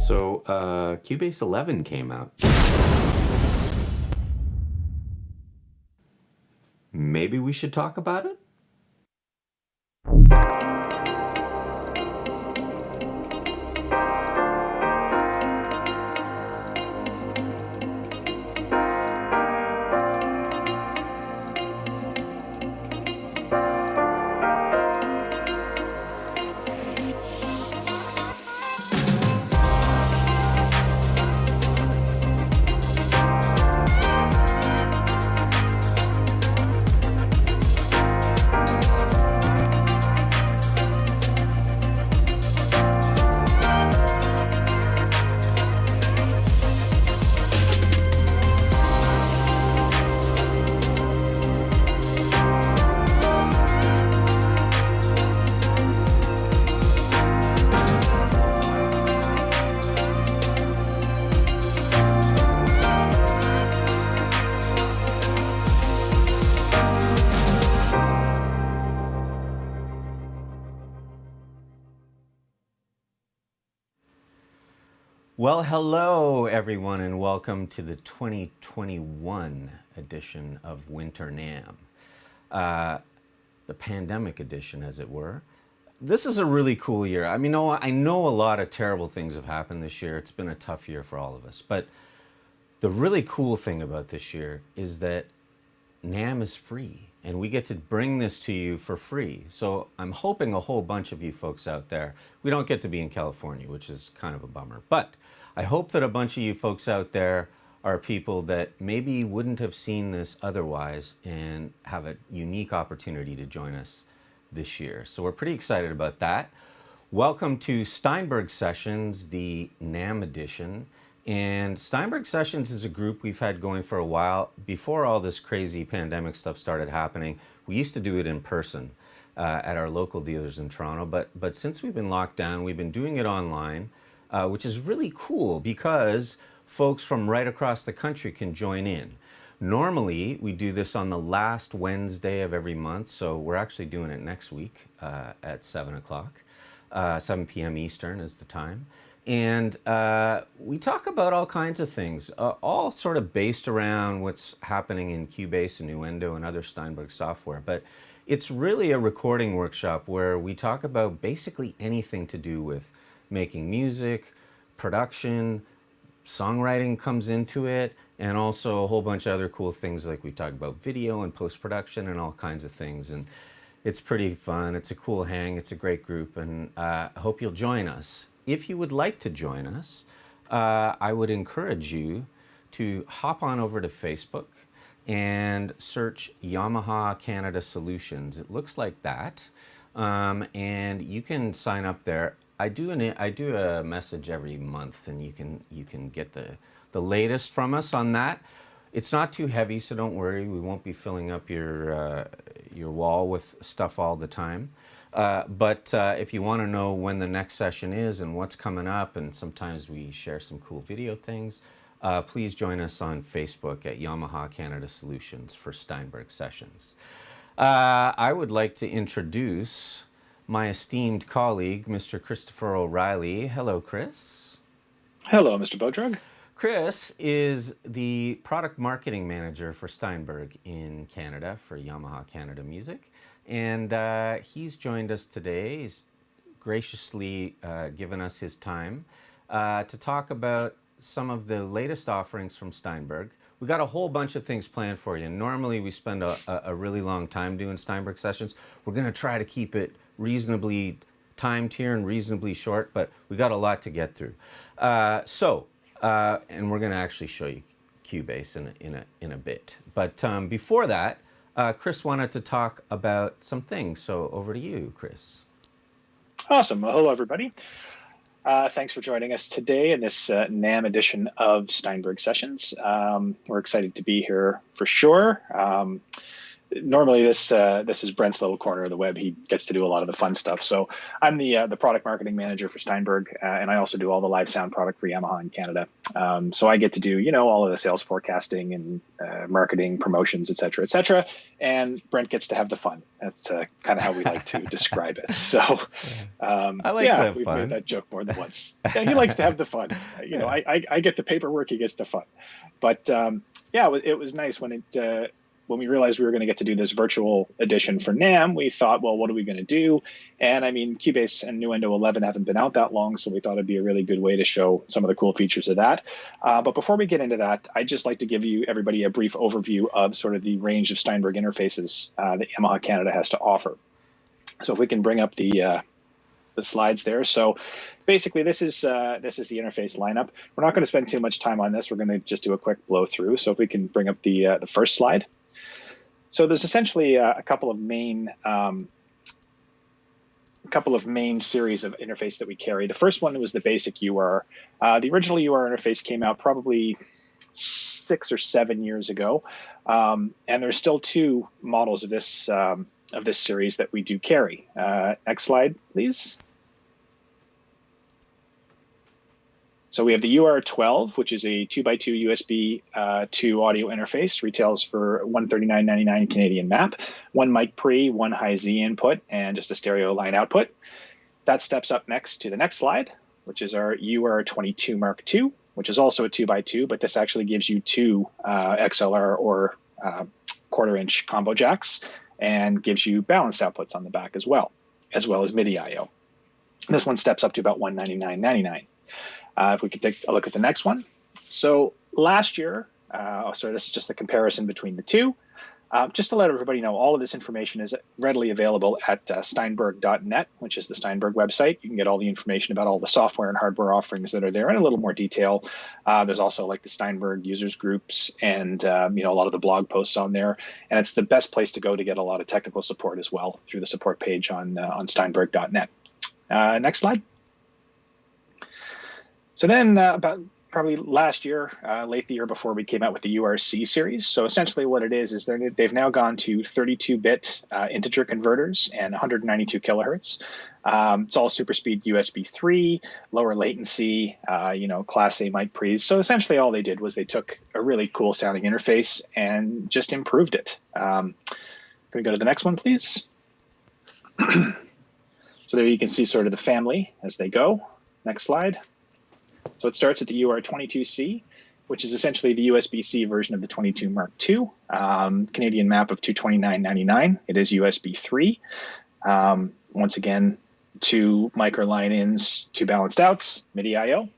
So, Cubase 11 came out. Maybe we should talk about it? Well, hello everyone, and welcome to the 2021 edition of Winter NAMM, the pandemic edition, as it were. This is a really cool year. I mean, I know a lot of terrible things have happened this year. It's been a tough year for all of us, but the really cool thing about this year is that NAMM is free, and we get to bring this to you for free. So I'm hoping a whole bunch of you folks out there, we don't get to be in California, which is kind of a bummer, but I hope that a bunch of you folks out there are people that maybe wouldn't have seen this otherwise and have a unique opportunity to join us this year. So we're pretty excited about that. Welcome to Steinberg Sessions, the NAMM edition. And Steinberg Sessions is a group we've had going for a while. Before all this crazy pandemic stuff started happening, we used to do it in person at our local dealers in Toronto. But since we've been locked down, we've been doing it online, which is really cool because folks from right across the country can join in. Normally, we do this on the last Wednesday of every month, so we're actually doing it next week at 7 o'clock. 7 p.m. Eastern is the time. And we talk about all kinds of things, all sort of based around what's happening in Cubase and Nuendo and other Steinberg software. But it's really a recording workshop where we talk about basically anything to do with making music, production, songwriting comes into it, and also a whole bunch of other cool things like we talk about video and post-production and all kinds of things. And it's pretty fun. It's a cool hang. It's a great group, and I hope you'll join us. If you would like to join us, I would encourage you to hop on over to Facebook and search Yamaha Canada Solutions. It looks like that, and you can sign up there. I do a message every month, and you can get the latest from us on that. It's not too heavy, so don't worry. We won't be filling up your wall with stuff all the time. But if you want to know when the next session is and what's coming up, and sometimes we share some cool video things, please join us on Facebook at Yamaha Canada Solutions for Steinberg Sessions. I would like to introduce my esteemed colleague, Mr. Christopher O'Reilly. Hello, Kris. Hello, Mr. Bodrug. Kris is the product marketing manager for Steinberg in Canada for Yamaha Canada Music. And he's joined us today. He's graciously given us his time to talk about some of the latest offerings from Steinberg. We got a whole bunch of things planned for you. Normally we spend a really long time doing Steinberg Sessions. We're going to try to keep it reasonably timed here and reasonably short, but we got a lot to get through. And we're going to actually show you Cubase in a bit. But before that, Kris wanted to talk about some things. So over to you, Kris. Awesome. Well, hello, everybody. Thanks for joining us today in this NAMM edition of Steinberg Sessions. We're excited to be here for sure. normally this is Brent's little corner of the web. He gets to do a lot of the fun stuff. So I'm the product marketing manager for Steinberg, and I also do all the live sound product for Yamaha in Canada. So I get to do all of the sales forecasting and marketing, promotions, et cetera, and Brent gets to have the fun. That's kind of how we like to describe it. So I like to have we've fun. made that joke more than once. Yeah, he likes to have the fun. I get the paperwork, he gets the fun. But it was nice when we realized we were going to get to do this virtual edition for NAMM. We thought, well, what are we going to do? And I mean, Cubase and Nuendo 11 haven't been out that long, so we thought it'd be a really good way to show some of the cool features of that. But before we get into that, I'd just like to give everybody a brief overview of sort of the range of Steinberg interfaces that Yamaha Canada has to offer. So if we can bring up the slides there. So basically, this is the interface lineup. We're not going to spend too much time on this. We're going to just do a quick blow through. So if we can bring up the first slide. So there's essentially a couple of main series of interface that we carry. The first one was the basic UR. The original UR interface came out probably 6 or 7 years ago, and there's still 2 models of this series that we do carry. Next slide, please. So we have the UR12, which is a 2x2 USB 2 audio interface, retails for $139.99 Canadian MAP, 1 mic pre, 1 high Z input, and just a stereo line output. That steps up next to the next slide, which is our UR22 Mark II, which is also a 2x2, but this actually gives you 2 XLR or quarter-inch combo jacks and gives you balanced outputs on the back as well as MIDI I/O. This one steps up to about $199.99. If we could take a look at the next one. So last year, this is just a comparison between the 2. Just to let everybody know, all of this information is readily available at steinberg.net, which is the Steinberg website. You can get all the information about all the software and hardware offerings that are there in a little more detail. There's also like the Steinberg users groups and a lot of the blog posts on there. And it's the best place to go to get a lot of technical support as well through the support page on steinberg.net. Next slide. So then about probably last year, late the year before, we came out with the URC series. So essentially what it is they've now gone to 32-bit integer converters and 192 kilohertz. It's all super speed USB 3, lower latency, Class A mic pre's. So essentially all they did was they took a really cool sounding interface and just improved it. Can we go to the next one, please? So there you can see sort of the family as they go. Next slide. So it starts at the UR22C, which is essentially the USB-C version of the 22 Mark II. Canadian MAP of $229.99. It is USB 3. Once again, 2 micro line-ins, 2 balanced outs, MIDI I/O.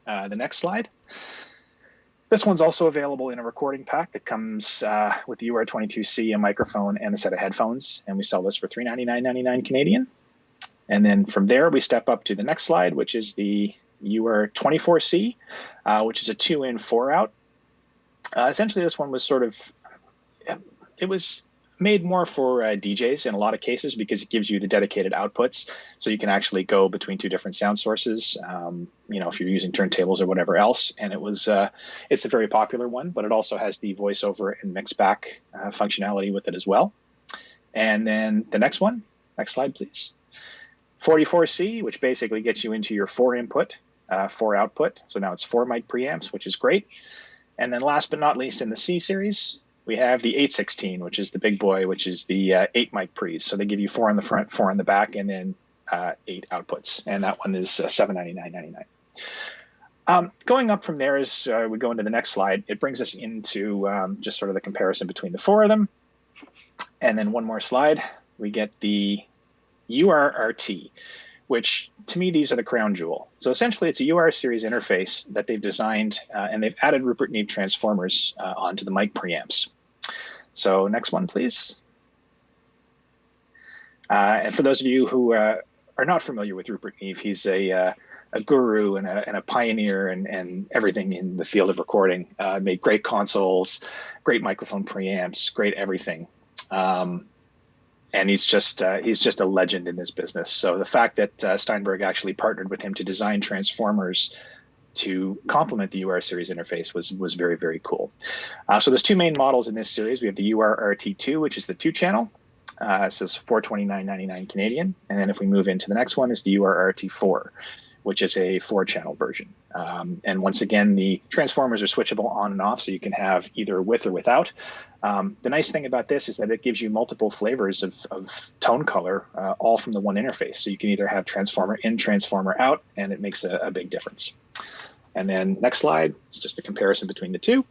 The next slide. This one's also available in a recording pack that comes with the UR22C, a microphone, and a set of headphones. And we sell this for $399.99 Canadian. And then from there, we step up to the next slide, which is the UR24C, which is a 2-in, 4-out. Essentially, this one was it was made more for DJs in a lot of cases because it gives you the dedicated outputs. So you can actually go between 2 different sound sources, if you're using turntables or whatever else. And it's a very popular one, but it also has the voiceover and mix back functionality with it as well. And then the next one, next slide, please. 44C, which basically gets you into your 4 input, 4 output. So now it's 4 mic preamps, which is great. And then last but not least in the C series, we have the 816, which is the big boy, which is the 8 mic pre's. So they give you 4 on the front, 4 on the back, and then 8 outputs. And that one is $799.99. Going up from there as we go into the next slide, it brings us into just sort of the comparison between the 4 of them. And then one more slide, we get the URRT, which to me, these are the crown jewel. So essentially it's a UR series interface that they've designed and they've added Rupert Neve transformers onto the mic preamps. So next one, please. And for those of you who are not familiar with Rupert Neve, he's a guru and a pioneer and everything in the field of recording. Made great consoles, great microphone preamps, great everything. And he's just a legend in this business. So the fact that Steinberg actually partnered with him to design transformers to complement the UR series interface was very, very cool. So there's two main models in this series. We have the UR-RT2, which is the 2-channel. It says $429.99 Canadian. And then if we move into the next one, is the UR-RT4, which is a 4-channel version. And once again, the transformers are switchable on and off, so you can have either with or without. The nice thing about this is that it gives you multiple flavors of tone color, all from the one interface. So you can either have transformer in, transformer out, and it makes a big difference. And then next slide is just the comparison between the two.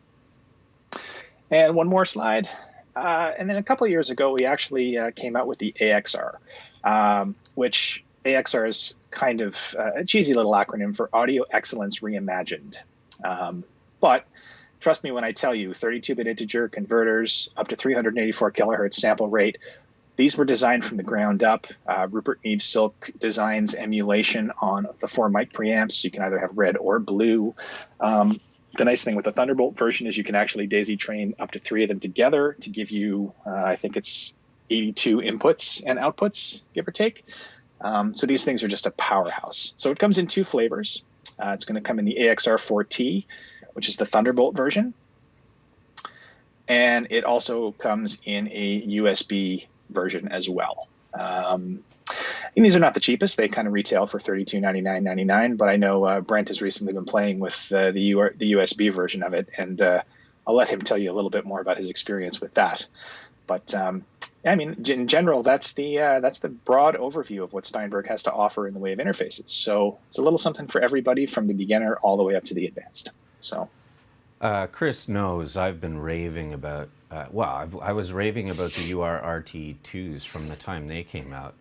And one more slide. And then a couple of years ago, we actually came out with the AXR, which AXR is kind of a cheesy little acronym for Audio Excellence Reimagined. But trust me when I tell you, 32-bit integer converters, up to 384 kilohertz sample rate, these were designed from the ground up. Rupert Neve Silk designs emulation on the 4 mic preamps. So you can either have red or blue. The nice thing with the Thunderbolt version is you can actually daisy train up to 3 of them together to give you, I think it's 82 inputs and outputs, give or take. So these things are just a powerhouse. So it comes in 2 flavors. It's going to come in the AXR4T, which is the Thunderbolt version. And it also comes in a USB version as well. And these are not the cheapest. They kind of retail for $32.99.99, but I know Brent has recently been playing with the USB version of it, and I'll let him tell you a little bit more about his experience with that. But I mean, in general, that's the broad overview of what Steinberg has to offer in the way of interfaces. So it's a little something for everybody from the beginner all the way up to the advanced. So. Kris knows I've been raving about, I was raving about the UR-RT2s from the time they came out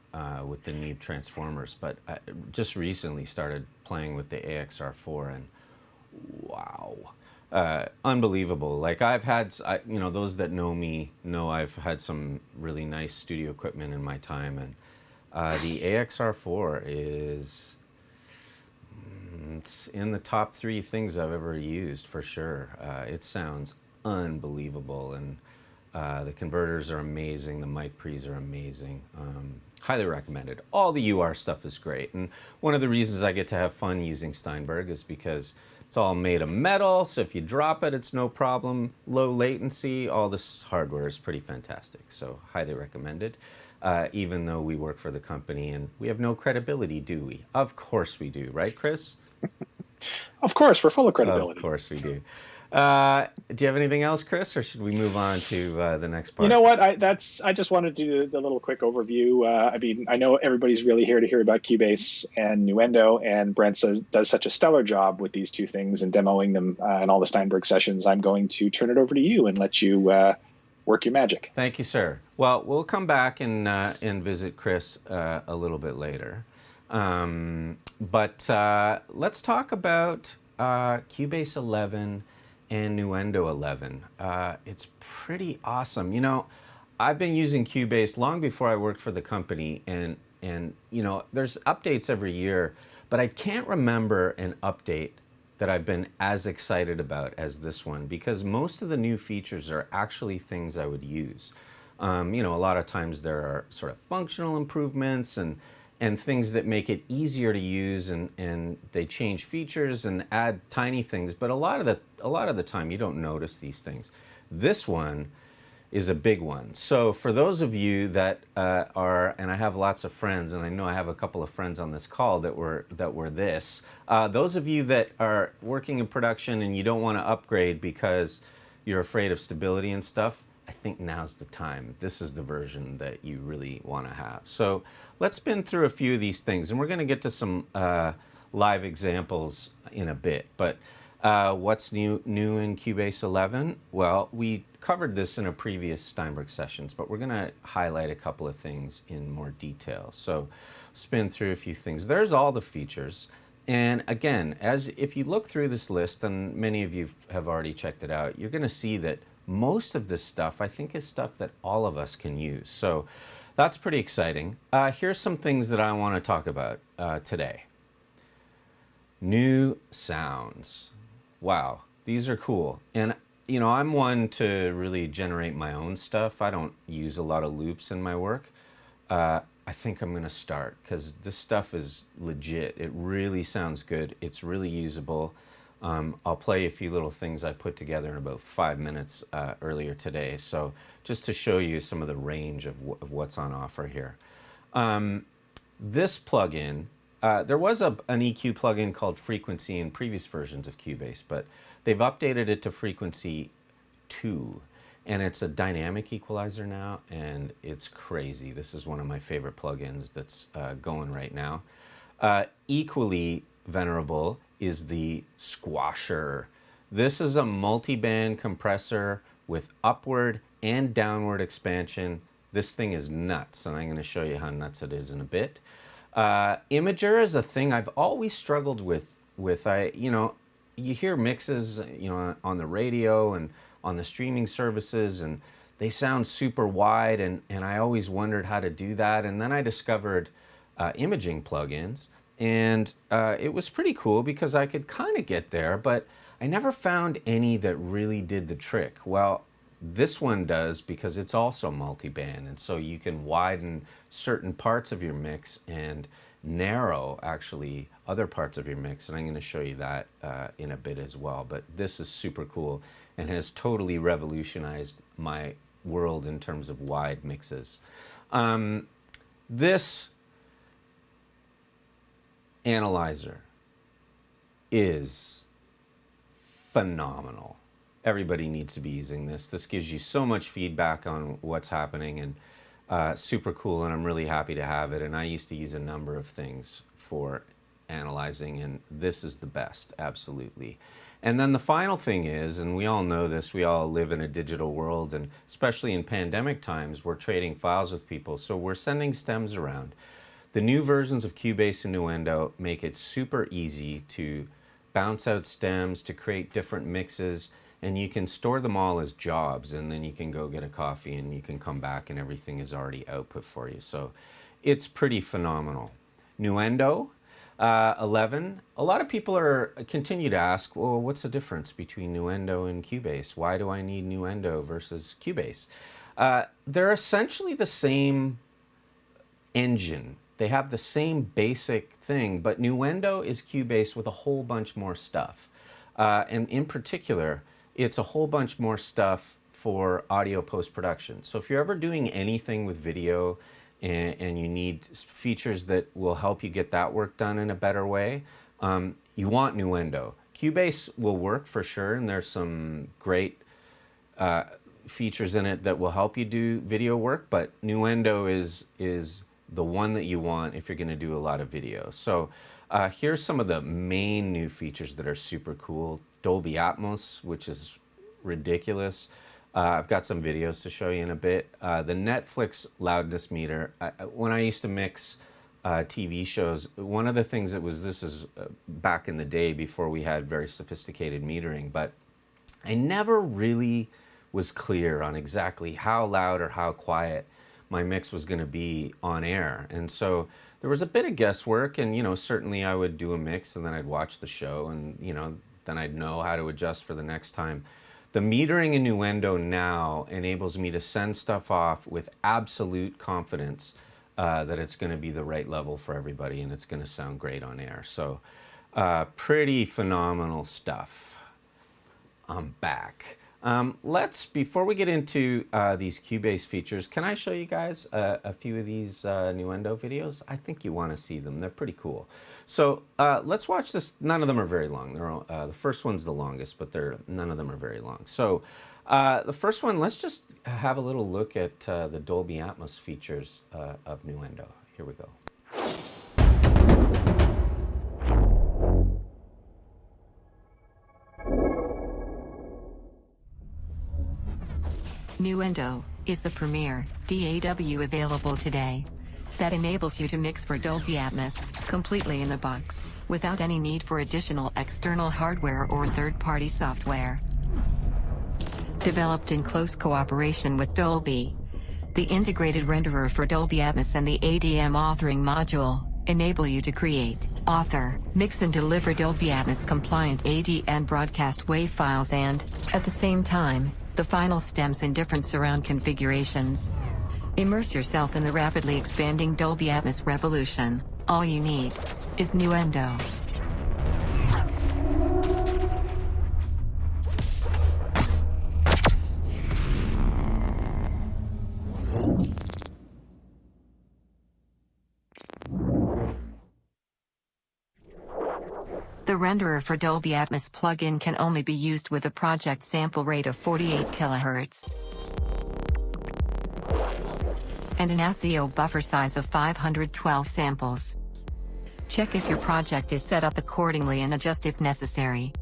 with the Neve transformers, but I just recently started playing with the AXR4, and wow, unbelievable. Like I've had, those that know me know I've had some really nice studio equipment in my time, and the AXR4 is... it's in the top 3 things I've ever used for sure. It sounds unbelievable, and the converters are amazing. The mic pre's are amazing. Highly recommended. All the UR stuff is great, and one of the reasons I get to have fun using Steinberg is because it's all made of metal, so if you drop it, it's no problem. Low latency. All this hardware is pretty fantastic, so highly recommended. Even though we work for the company and we have no credibility, do we? Of course we do, right, Kris? Of course, we're full of credibility. Of course we do. Do you have anything else, Kris, or should we move on to the next part? You know what? I just wanted to do the little quick overview. I mean, I know everybody's really here to hear about Cubase and Nuendo, and Brent does such a stellar job with these 2 things and demoing them in all the Steinberg sessions. I'm going to turn it over to you and let you work your magic. Thank you, sir. Well, we'll come back and visit Kris a little bit later. But let's talk about Cubase 11 and Nuendo 11. It's pretty awesome. You know, I've been using Cubase long before I worked for the company, and you know, there's updates every year, but I can't remember an update that I've been as excited about as this one, because most of the new features are actually things I would use. You know, a lot of times there are sort of functional improvements and things that make it easier to use, and they change features and add tiny things, but a lot of the time you don't notice these things. This one is a big one. So for those of you that are, and I have lots of friends, and I know I have a couple of friends on this call that were this, those of you that are working in production and you don't want to upgrade because you're afraid of stability and stuff, I think now's the time. This is the version that you really want to have. So let's spin through a few of these things, and we're going to get to some live examples in a bit. But what's new in Cubase 11? Well, we covered this in a previous Steinberg Sessions, but we're going to highlight a couple of things in more detail. So spin through a few things. There's all the features. And again, if you look through this list, and many of you have already checked it out, you're going to see that most of this stuff, I think, is stuff that all of us can use. So that's pretty exciting. Here's some things that I want to talk about today. New sounds. Wow, these are cool. And, you know, I'm one to really generate my own stuff. I don't use a lot of loops in my work. I think I'm going to start because this stuff is legit. It really sounds good. It's really usable. I'll play a few little things I put together in about 5 minutes earlier today. So just to show you some of the range of what's on offer here. This plugin, there was an EQ plugin called Frequency in previous versions of Cubase, but they've updated it to Frequency 2. And it's a dynamic equalizer now, and it's crazy. This is one of my favorite plugins that's going right now. Equally venerable is the Squasher. This is a multi-band compressor with upward and downward expansion. This thing is nuts, and I'm going to show you how nuts it is in a bit. Imager is a thing I've always struggled with. You hear mixes, on the radio and on the streaming services, and they sound super wide, and I always wondered how to do that. And then I discovered imaging plugins, and it was pretty cool because I could kind of get there, but I never found any that really did the trick. Well, this one does because it's also multi-band, and so you can widen certain parts of your mix and narrow actually other parts of your mix, and I'm going to show you that in a bit as well. But this is super cool and has totally revolutionized my world in terms of wide mixes. This analyzer is phenomenal. Everybody needs to be using this. This gives you so much feedback on what's happening, and super cool, and I'm really happy to have it. And I used to use a number of things for analyzing, and this is the best, absolutely. And then the final thing is, and we all know this, we all live in a digital world, and especially in pandemic times, we're trading files with people, so we're sending stems around. The new versions of Cubase and Nuendo make it super easy to bounce out stems, to create different mixes, and you can store them all as jobs, and then you can go get a coffee and you can come back and everything is already output for you. So it's pretty phenomenal. Nuendo 11. A lot of people continue to ask, well, what's the difference between Nuendo and Cubase? Why do I need Nuendo versus Cubase? They're essentially the same engine. They have the same basic thing, but Nuendo is Cubase with a whole bunch more stuff. And in particular, it's a whole bunch more stuff for audio post-production. So if you're ever doing anything with video and you need features that will help you get that work done in a better way, you want Nuendo. Cubase will work for sure, and there's some great features in it that will help you do video work, but Nuendo is the one that you want if you're going to do a lot of video. So here's some of the main new features that are super cool. Dolby Atmos, which is ridiculous. I've got some videos to show you in a bit. The Netflix loudness meter. When I used to mix TV shows, one of the things this is back in the day before we had very sophisticated metering, but I never really was clear on exactly how loud or how quiet my mix was going to be on air. And so there was a bit of guesswork, and certainly I would do a mix and then I'd watch the show, and then I'd know how to adjust for the next time. The metering in Nuendo now enables me to send stuff off with absolute confidence that it's going to be the right level for everybody and it's going to sound great on air. So pretty phenomenal stuff. I'm back. Before we get into these Cubase features, can I show you guys a few of these Nuendo videos? I think you want to see them. They're pretty cool. So let's watch this. None of them are very long. The first one's the longest, but none of them are very long. So the first one, let's just have a little look at the Dolby Atmos features of Nuendo. Here we go. Nuendo is the premier DAW available today that enables you to mix for Dolby Atmos completely in the box without any need for additional external hardware or third-party software. Developed in close cooperation with Dolby, the integrated renderer for Dolby Atmos and the ADM authoring module enable you to create, author, mix and deliver Dolby Atmos compliant ADM broadcast WAV files and, at the same time, the final stems in different surround configurations. Immerse yourself in the rapidly expanding Dolby Atmos revolution. All you need is Nuendo. The renderer for Dolby Atmos plugin can only be used with a project sample rate of 48 kHz and an SEO buffer size of 512 samples. Check if your project is set up accordingly and adjust if necessary.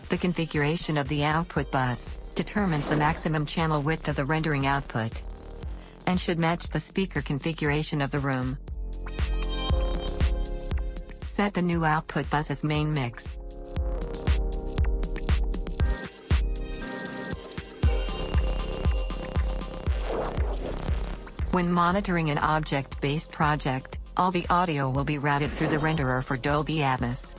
The configuration of the output bus determines the maximum channel width of the rendering output and should match the speaker configuration of the room. Set the new output bus as main mix. When monitoring an object-based project, all the audio will be routed through the renderer for Dolby Atmos.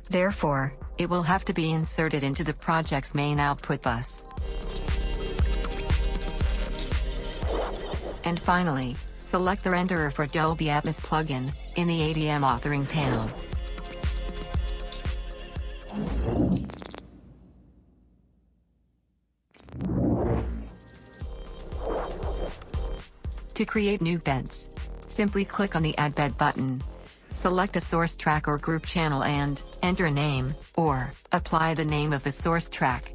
Therefore, it will have to be inserted into the project's main output bus. And finally, select the renderer for Dolby Atmos plugin in the ADM authoring panel. To create new beds, simply click on the Add Bed button. Select a source track or group channel and enter a name, or apply the name of the source track.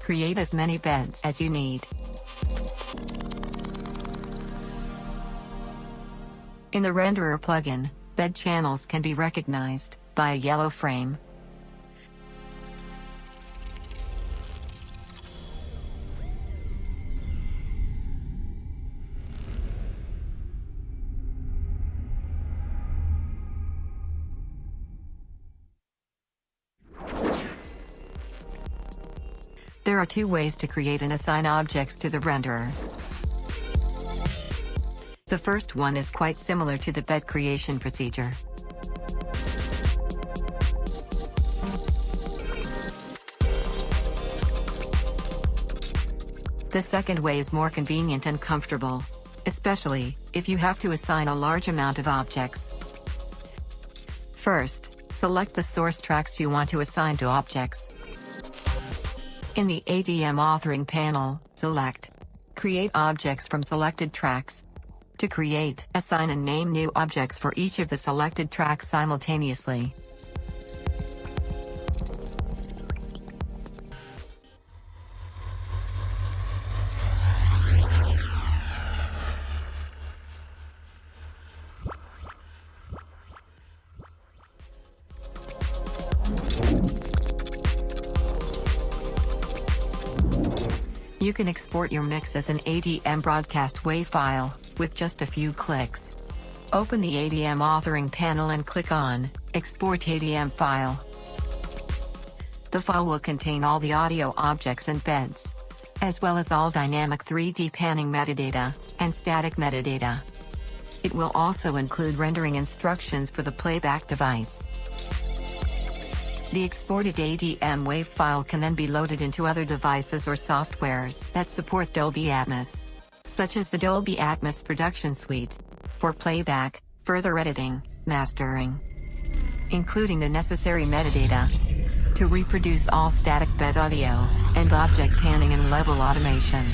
Create as many beds as you need. In the renderer plugin, bed channels can be recognized by a yellow frame. There are two ways to create and assign objects to the renderer. The first one is quite similar to the bed creation procedure. The second way is more convenient and comfortable, especially if you have to assign a large amount of objects. First, select the source tracks you want to assign to objects. In the ADM authoring panel, select Create Objects from Selected Tracks. To create, assign and name new objects for each of the selected tracks simultaneously. You can export your mix as an ADM broadcast WAV file with just a few clicks. Open the ADM authoring panel and click on Export ADM File. The file will contain all the audio objects and beds, as well as all dynamic 3D panning metadata and static metadata. It will also include rendering instructions for the playback device. The exported ADM WAV file can then be loaded into other devices or softwares that support Dolby Atmos, such as the Dolby Atmos Production Suite, for playback, further editing, mastering, including the necessary metadata to reproduce all static bed audio, and object panning and level automation.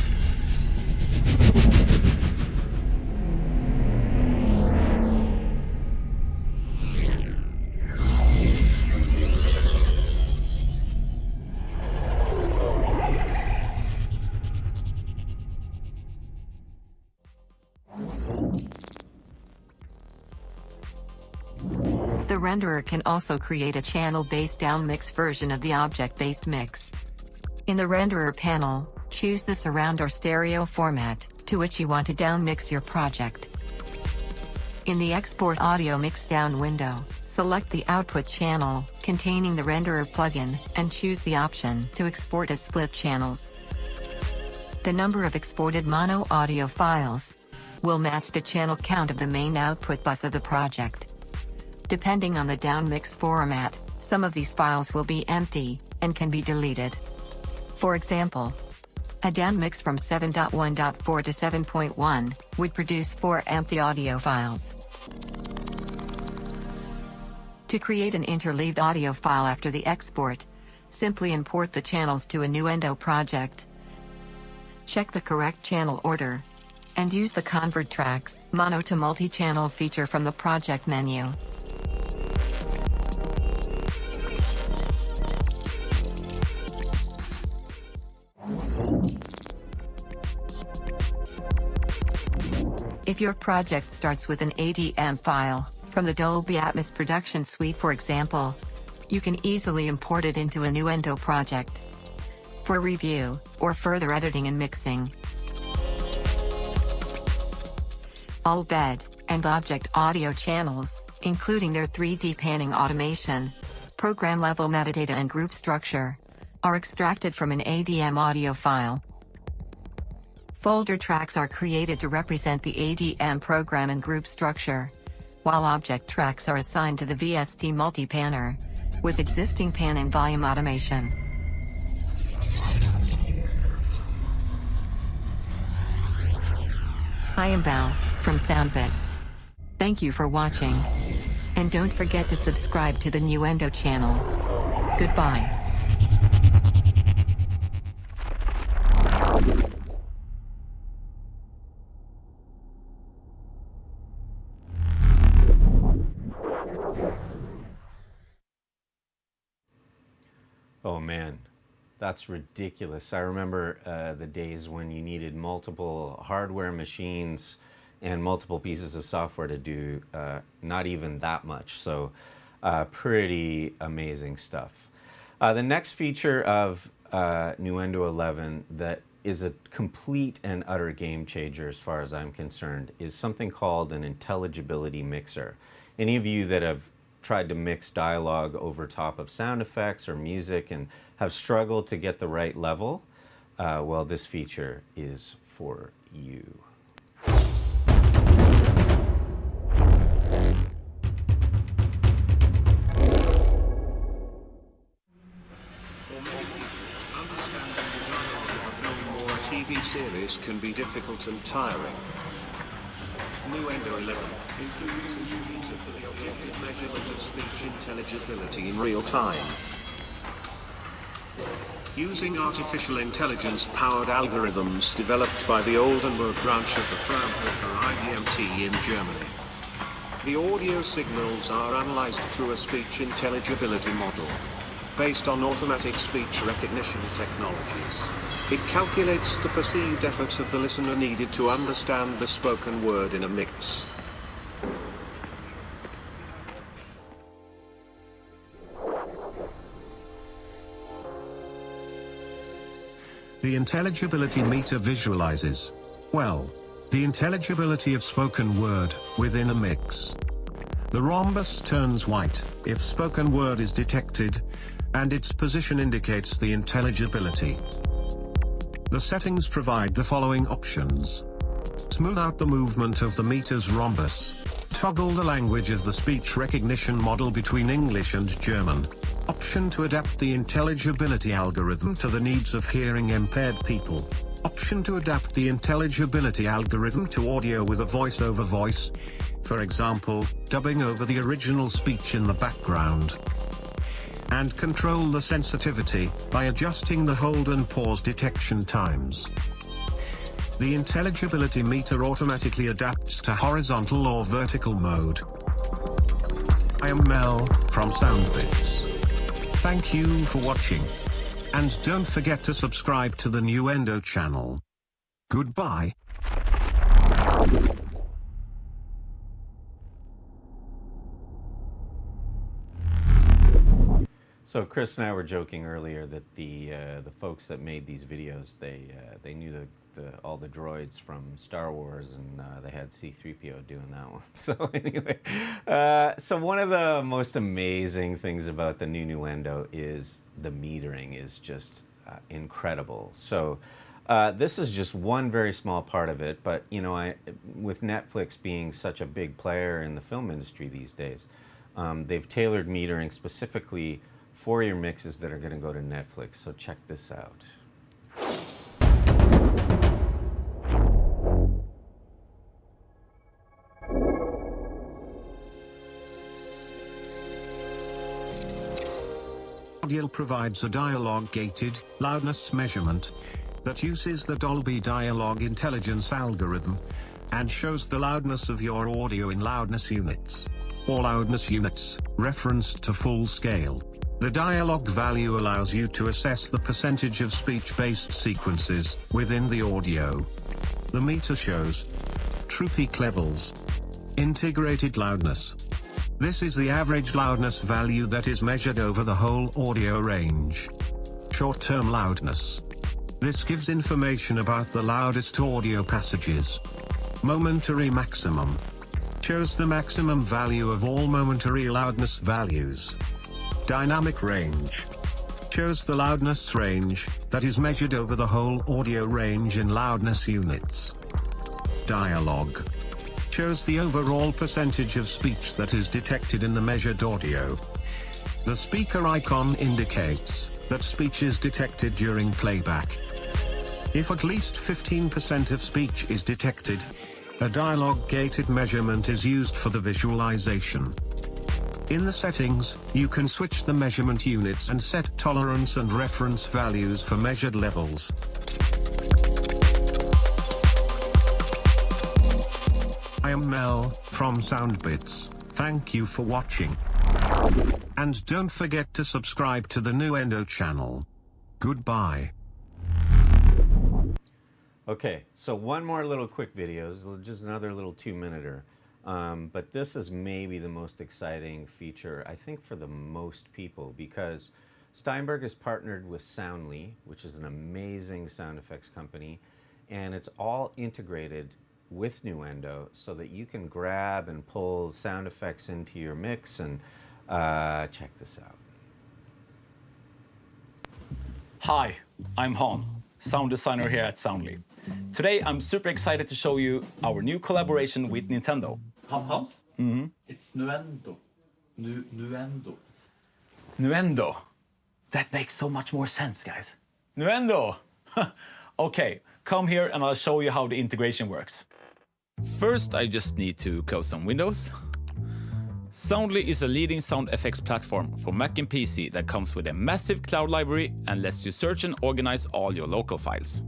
The renderer can also create a channel-based downmix version of the object-based mix. In the renderer panel, choose the surround or stereo format to which you want to downmix your project. In the Export Audio Mixdown window, select the output channel containing the renderer plugin and choose the option to export as split channels. The number of exported mono audio files will match the channel count of the main output bus of the project. Depending on the downmix format, some of these files will be empty, and can be deleted. For example, a down mix from 7.1.4 to 7.1 would produce 4 empty audio files. To create an interleaved audio file after the export, simply import the channels to a Nuendo project. Check the correct channel order, and use the Convert Tracks mono to multi-channel feature from the project menu. If your project starts with an ADM file, from the Dolby Atmos production suite for example, you can easily import it into a Nuendo project for review or further editing and mixing. All bed and object audio channels, including their 3D panning automation, program level metadata and group structure, are extracted from an ADM audio file. Folder tracks are created to represent the ADM program and group structure, while object tracks are assigned to the VST multi-panner, with existing pan and volume automation. I am Val, from SoundBits. Thank you for watching. And don't forget to subscribe to the Nuendo channel. Goodbye. Oh man, that's ridiculous. I remember the days when you needed multiple hardware machines and multiple pieces of software to do not even that much. So pretty amazing stuff. The next feature of Nuendo 11 that is a complete and utter game changer as far as I'm concerned is something called an Intelligibility mixer. Any of you that have tried to mix dialogue over top of sound effects or music and have struggled to get the right level, well, this feature is for you. TV series can be difficult and tiring. Nuendo 11 includes a new meter for the objective measurement of speech intelligibility in real time. Using artificial intelligence-powered algorithms developed by the Oldenburg branch of the Fraunhofer IDMT in Germany. The audio signals are analyzed through a speech intelligibility model, based on automatic speech recognition technologies. It calculates the perceived effort of the listener needed to understand the spoken word in a mix. The intelligibility meter visualizes, well, the intelligibility of spoken word within a mix. The rhombus turns white if spoken word is detected, and its position indicates the intelligibility. The settings provide the following options. Smooth out the movement of the meter's rhombus. Toggle the language of the speech recognition model between English and German. Option to adapt the intelligibility algorithm to the needs of hearing impaired people. Option to adapt the intelligibility algorithm to audio with a voice-over voice. For example, dubbing over the original speech in the background. And control the sensitivity by adjusting the hold and pause detection times. The intelligibility meter automatically adapts to horizontal or vertical mode. I am Mel, from SoundBits. Thank you for watching. And don't forget to subscribe to the Nuendo channel. Goodbye. So Kris and I were joking earlier that the folks that made these videos, they knew all the droids from Star Wars, and they had C-3PO doing that one. So anyway, so one of the most amazing things about the new Nuendo is the metering is just incredible. So this is just one very small part of it, but you know, with Netflix being such a big player in the film industry these days, they've tailored metering specifically for your mixes that are going to go to Netflix. So check this out. Audio provides a dialogue-gated loudness measurement that uses the Dolby dialogue intelligence algorithm and shows the loudness of your audio in loudness units, or loudness units, referenced to full scale. The dialogue value allows you to assess the percentage of speech-based sequences within the audio. The meter shows true peak levels, integrated loudness. This is the average loudness value that is measured over the whole audio range. Short-term loudness. This gives information about the loudest audio passages. Momentary maximum. Shows the maximum value of all momentary loudness values. Dynamic range. Shows the loudness range that is measured over the whole audio range in loudness units. Dialogue. Shows the overall percentage of speech that is detected in the measured audio. The speaker icon indicates that speech is detected during playback. If at least 15% of speech is detected, a dialogue-gated measurement is used for the visualization. In the settings, you can switch the measurement units and set tolerance and reference values for measured levels. I am Mel, from Soundbits. Thank you for watching. And don't forget to subscribe to the Nuendo channel. Goodbye. Okay, so one more little quick video, just another little 2-minuter. But this is maybe the most exciting feature, I think, for the most people, because Steinberg is partnered with Soundly, which is an amazing sound effects company, and it's all integrated with Nuendo so that you can grab and pull sound effects into your mix. And check this out. Hi, I'm Hans, sound designer here at Soundly. Today I'm super excited to show you our new collaboration with Nintendo. Hans? It's Nuendo. Nuendo. Nuendo. That makes so much more sense, guys. Nuendo! Okay, come here and I'll show you how the integration works. First, I just need to close some windows. Soundly is a leading sound effects platform for Mac and PC that comes with a massive cloud library and lets you search and organize all your local files.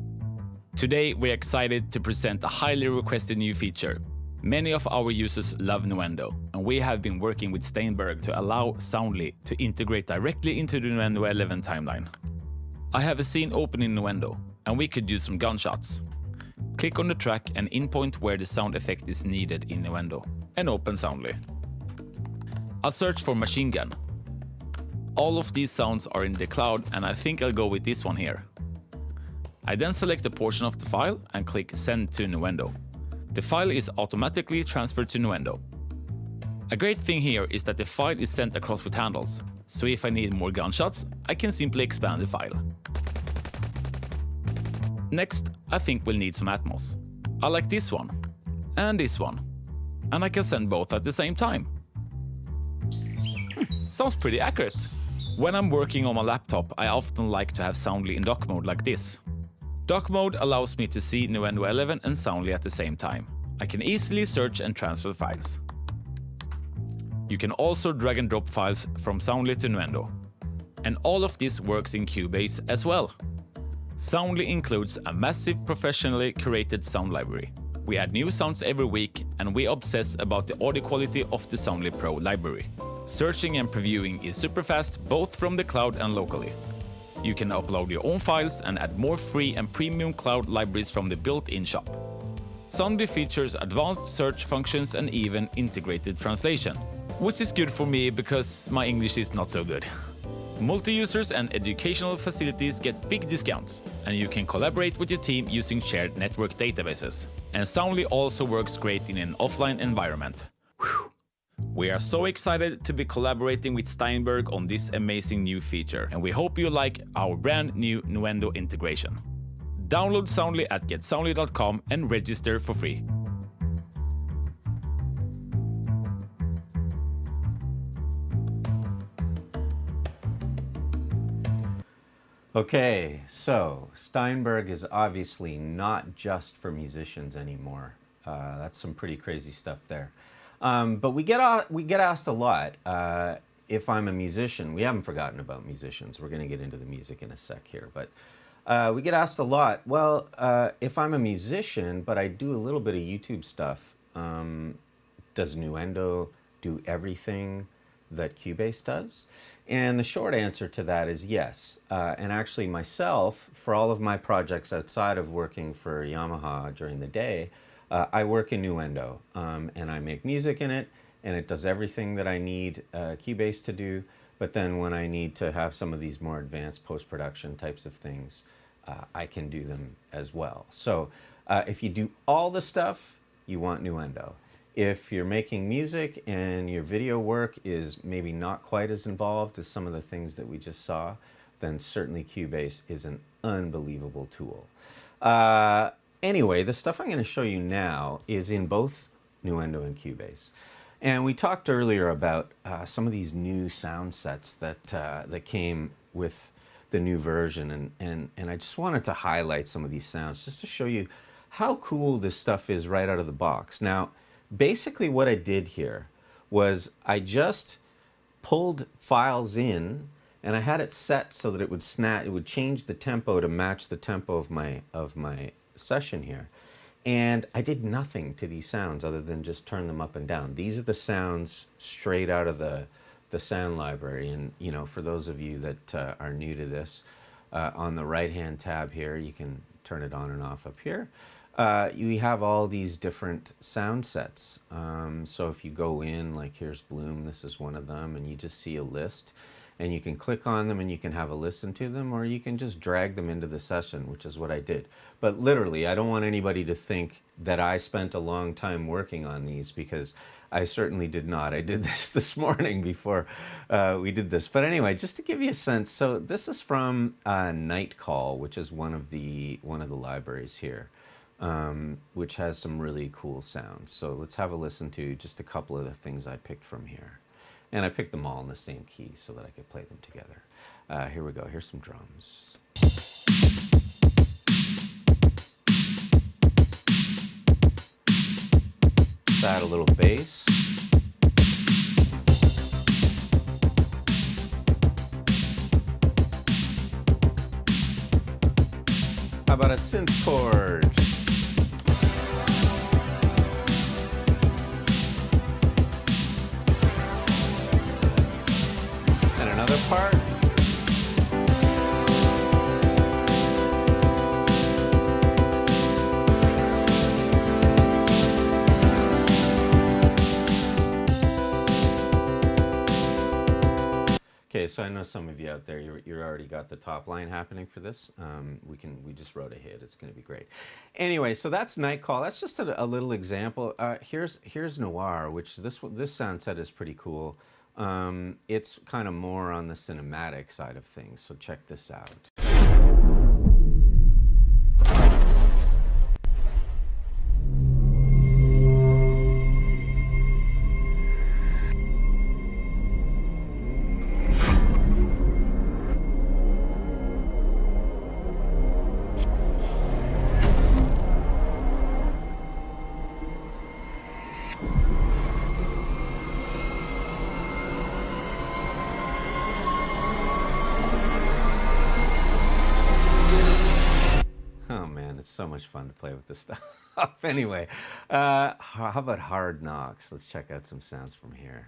Today, we're excited to present a highly requested new feature. Many of our users love Nuendo, and we have been working with Steinberg to allow Soundly to integrate directly into the Nuendo 11 timeline. I have a scene open in Nuendo, and we could use some gunshots. Click on the track and inpoint where the sound effect is needed in Nuendo, and open Soundly. I'll search for machine gun. All of these sounds are in the cloud, and I think I'll go with this one here. I then select a portion of the file and click Send to Nuendo. The file is automatically transferred to Nuendo. A great thing here is that the file is sent across with handles, so if I need more gunshots, I can simply expand the file. Next, I think we'll need some Atmos. I like this one, and I can send both at the same time. Sounds pretty accurate. When I'm working on my laptop, I often like to have Soundly in dock mode like this. Dock mode allows me to see Nuendo 11 and Soundly at the same time. I can easily search and transfer files. You can also drag and drop files from Soundly to Nuendo. And all of this works in Cubase as well. Soundly includes a massive professionally curated sound library. We add new sounds every week, and we obsess about the audio quality of the Soundly Pro library. Searching and previewing is super fast, both from the cloud and locally. You can upload your own files and add more free and premium cloud libraries from the built-in shop. Soundly features advanced search functions and even integrated translation, which is good for me because my English is not so good. Multi-users and educational facilities get big discounts, and you can collaborate with your team using shared network databases. And Soundly also works great in an offline environment. Whew. We are so excited to be collaborating with Steinberg on this amazing new feature, and we hope you like our brand new Nuendo integration. Download Soundly at getsoundly.com and register for free. Okay, so Steinberg is obviously not just for musicians anymore. That's some pretty crazy stuff there. But we get asked a lot if I'm a musician. We haven't forgotten about musicians. We're going to get into the music in a sec here, but we get asked a lot. Well, if I'm a musician, but I do a little bit of YouTube stuff, does Nuendo do everything that Cubase does? And the short answer to that is yes. And actually myself, for all of my projects outside of working for Yamaha during the day, I work in Nuendo, and I make music in it, and it does everything that I need Cubase to do. But then when I need to have some of these more advanced post-production types of things, I can do them as well. So if you do all the stuff, you want Nuendo. If you're making music and your video work is maybe not quite as involved as some of the things that we just saw, then certainly Cubase is an unbelievable tool. Anyway, the stuff I'm going to show you now is in both Nuendo and Cubase. And we talked earlier about some of these new sound sets that came with the new version, and I just wanted to highlight some of these sounds just to show you how cool this stuff is right out of the box. Now, basically what I did here was I just pulled files in, and I had it set so that it would change the tempo to match the tempo of my session here. And I did nothing to these sounds other than just turn them up and down. These are the sounds straight out of the sound library. And you know, for those of you that are new to this, on the right hand tab here, you can turn it on and off up here. You have all these different sound sets. So if you go in, like here's Bloom, this is one of them, and you just see a list, and you can click on them and you can have a listen to them, or you can just drag them into the session, which is what I did. But literally, I don't want anybody to think that I spent a long time working on these, because I certainly did not. I did this morning before we did this. But anyway, just to give you a sense, so this is from Night Call, which is one of the libraries here. Which has some really cool sounds. So let's have a listen to just a couple of the things I picked from here. And I picked them all in the same key so that I could play them together. Here we go. Here's some drums. Let's add a little bass. How about a synth chord? Another part. Okay, so I know some of you out there, you're already got the top line happening for this. We just wrote a hit. It's going to be great. Anyway, so that's Night Call. That's just a little example. Here's Noir, which this sound set is pretty cool. It's kind of more on the cinematic side of things, so check this out. It's so much fun to play with this stuff. Anyway, how about Hard Knocks? Let's check out some sounds from here.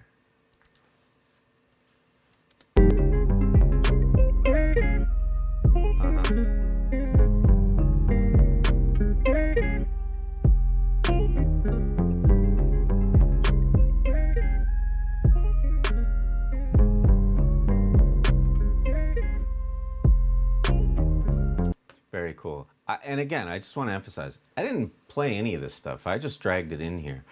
Very cool. And again, I just want to emphasize, I didn't play any of this stuff. I just dragged it in here.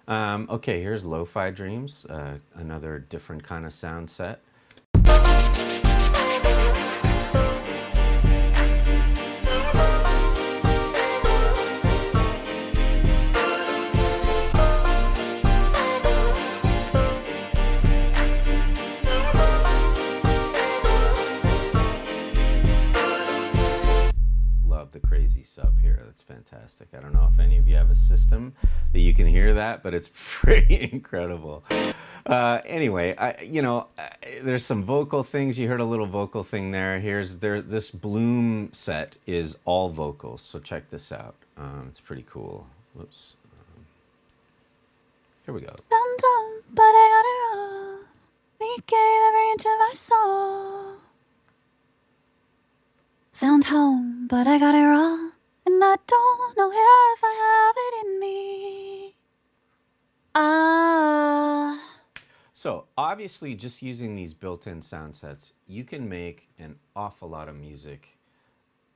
Okay, here's Lo-Fi Dreams, another different kind of sound set. if you have a system that you can hear that, but it's pretty incredible. Anyway, there's some vocal things. You heard a little vocal thing there. This Bloom set is all vocals, so check this out. It's pretty cool. Whoops. Here we go. But I got it all. We gave every inch of our soul. Found home, but I got it wrong. And I don't know if I have it in me. So obviously, just using these built-in sound sets, you can make an awful lot of music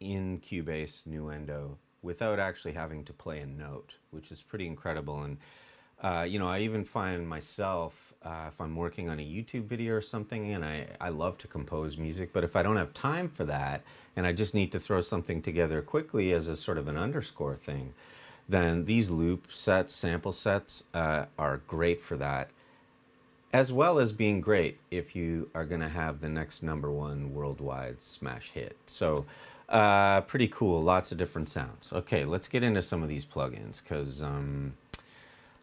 in Cubase, Nuendo, without actually having to play a note, which is pretty incredible. And I even find myself, if I'm working on a YouTube video or something, and I love to compose music, but if I don't have time for that, and I just need to throw something together quickly as a sort of an underscore thing, then these loop sets, sample sets, are great for that, as well as being great if you are going to have the next #1 worldwide smash hit. So pretty cool, lots of different sounds. Okay, let's get into some of these plugins, because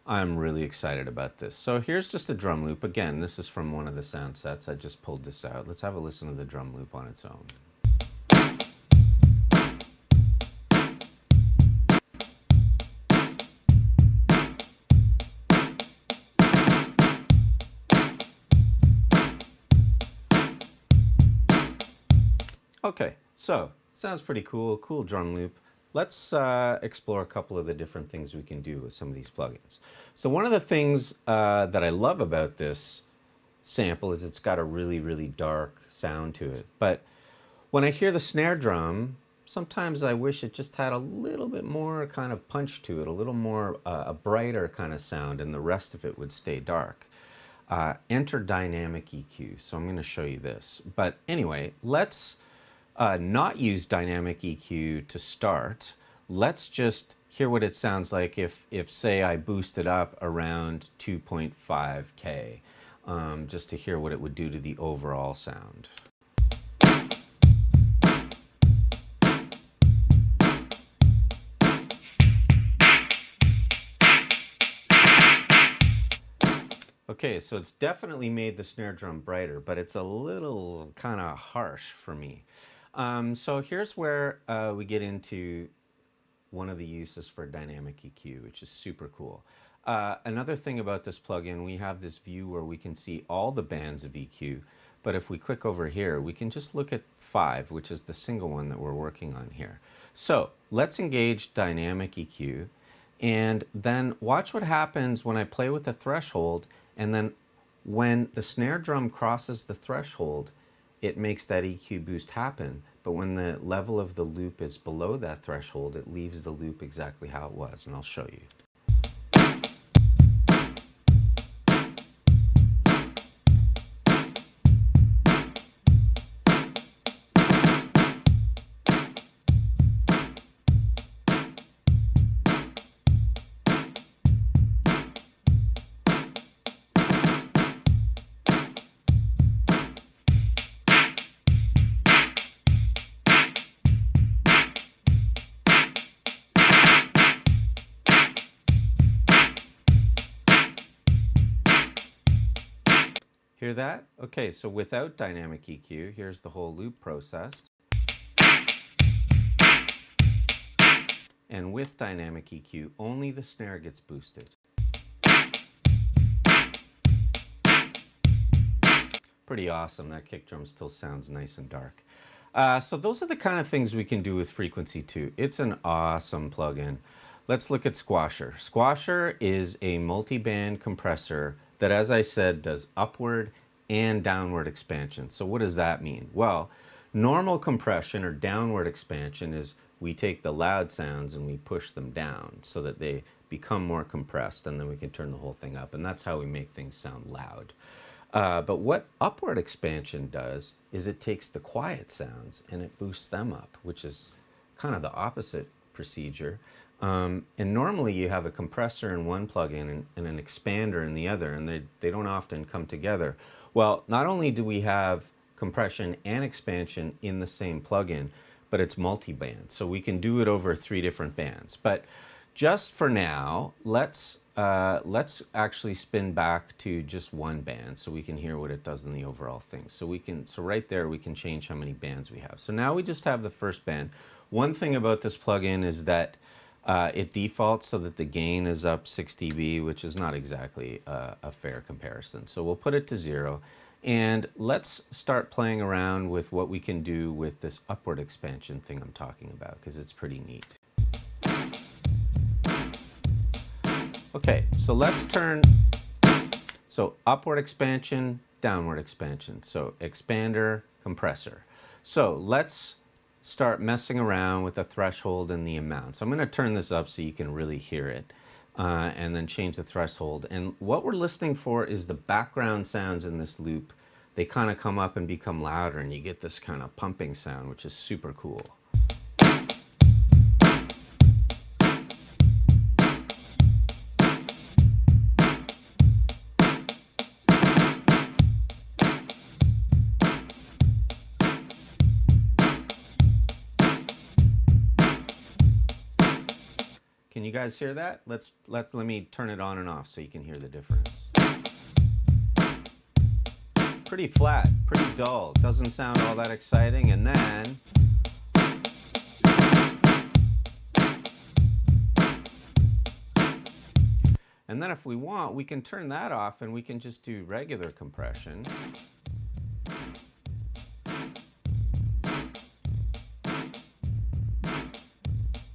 I'm really excited about this. So here's just a drum loop. Again, this is from one of the sound sets. I just pulled this out. Let's have a listen to the drum loop on its own. Okay, so sounds pretty cool, cool drum loop. Let's explore a couple of the different things we can do with some of these plugins. So one of the things that I love about this sample is it's got a really, really dark sound to it. But when I hear the snare drum, sometimes I wish it just had a little bit more kind of punch to it, a little more, a brighter kind of sound, and the rest of it would stay dark. Enter dynamic EQ. So I'm going to show you this. But anyway, let's not use dynamic EQ to start. Let's just hear what it sounds like if say I boosted up around 2.5K, just to hear what it would do to the overall sound. Okay, so it's definitely made the snare drum brighter, but it's a little kind of harsh for me. So here's where we get into one of the uses for dynamic EQ, which is super cool. Another thing about this plugin, we have this view where we can see all the bands of EQ, but if we click over here, we can just look at 5, which is the single one that we're working on here. So let's engage dynamic EQ, and then watch what happens when I play with the threshold, and then when the snare drum crosses the threshold, it makes that EQ boost happen, but when the level of the loop is below that threshold, it leaves the loop exactly how it was, and I'll show you. Hear that? Okay, so without dynamic EQ, here's the whole loop process. And with dynamic EQ, only the snare gets boosted. Pretty awesome. That kick drum still sounds nice and dark. So those are the kind of things we can do with Frequency 2. It's an awesome plugin. Let's look at Squasher. Squasher is a multi-band compressor that, as I said, does upward and downward expansion. So what does that mean? Well, normal compression or downward expansion is we take the loud sounds and we push them down so that they become more compressed, and then we can turn the whole thing up, and that's how we make things sound loud. But what upward expansion does is it takes the quiet sounds and it boosts them up, which is kind of the opposite procedure. And normally you have a compressor in one plugin and an expander in the other, and they don't often come together. Well, not only do we have compression and expansion in the same plugin, but it's multi-band. So we can do it over 3 different bands. But just for now, let's actually spin back to just one band so we can hear what it does in the overall thing. So right there we can change how many bands we have. So now we just have the first band. One thing about this plugin is that it defaults so that the gain is up 6 dB, which is not exactly a fair comparison. So we'll put it to 0. And let's start playing around with what we can do with this upward expansion thing I'm talking about, because it's pretty neat. Okay, so let's turn, so upward expansion, downward expansion. So expander, compressor. So let's start messing around with the threshold and the amount. So I'm going to turn this up so you can really hear it, and then change the threshold. And what we're listening for is the background sounds in this loop. They kind of come up and become louder, and you get this kind of pumping sound, which is super cool. Can you guys hear that? Let me turn it on and off so you can hear the difference. Pretty flat, pretty dull. Doesn't sound all that exciting. And then if we want, we can turn that off and we can just do regular compression.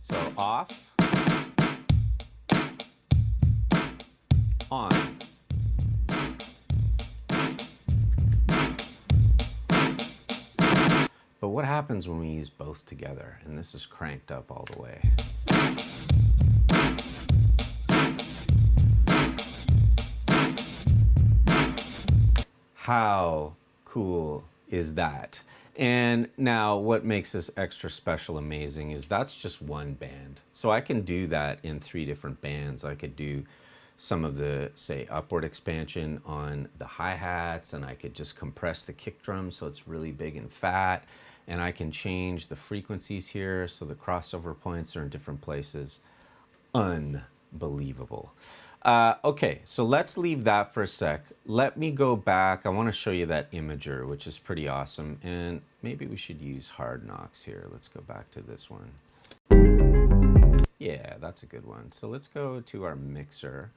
So off. On. But what happens when we use both together? And this is cranked up all the way. How cool is that? And now what makes this extra special amazing is that's just one band. So I can do that in 3 different bands. I could do some of the, say, upward expansion on the hi-hats, and I could just compress the kick drum so it's really big and fat, and I can change the frequencies here so the crossover points are in different places. Unbelievable. Okay, so let's leave that for a sec. Let me go back. I want to show you that imager, which is pretty awesome, and maybe we should use Hard Knocks here. Let's go back to this one. Yeah, that's a good one. So let's go to our mixer.